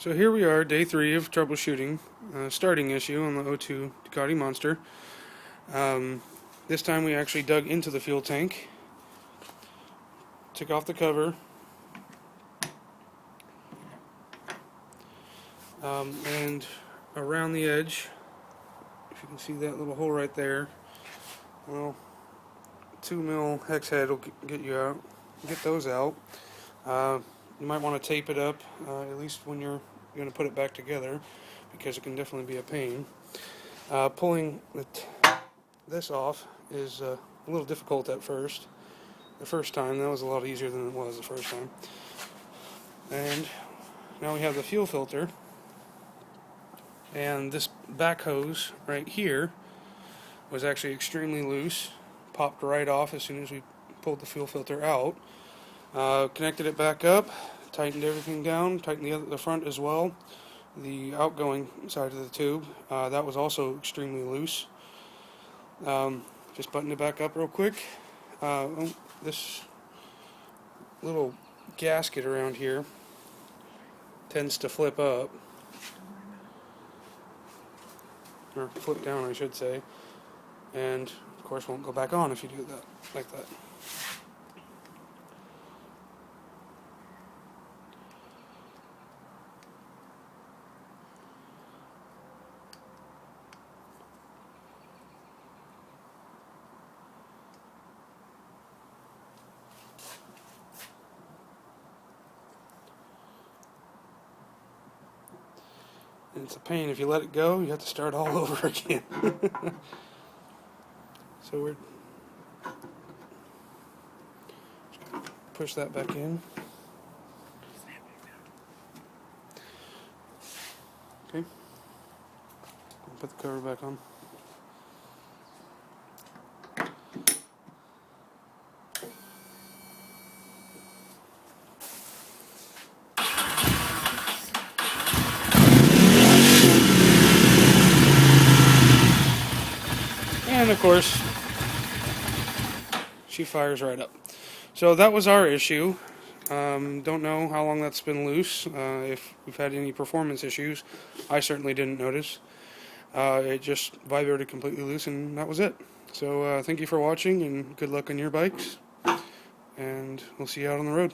So here we are, day 3 of troubleshooting, starting issue on the O2 Ducati Monster. This time we actually dug into the fuel tank, took off the cover, and around the edge, if you can see that little hole right there, well, 2mm hex head will get you out. Get those out. You might want to tape it up, at least when you're going to put it back together, because it can definitely be a pain. Pulling this off is a little difficult at first. The first time, that was a lot easier than it was the first time. And now we have the fuel filter, and this back hose right here was actually extremely loose, popped right off as soon as we pulled the fuel filter out. Connected it back up, tightened everything down, tightened the front as well, the outgoing side of the tube, that was also extremely loose. Just buttoned it back up real quick. This little gasket around here tends to flip up, or flip down I should say, and of course won't go back on if you do that like that. And it's a pain. If you let it go, you have to start all over again. So we're push that back in. Okay. Put the cover back on. And of course, she fires right up. So that was our issue. Don't know how long that's been loose. If we've had any performance issues, I certainly didn't notice. It just vibrated completely loose, and that was it. So thank you for watching, and good luck on your bikes. And we'll see you out on the road.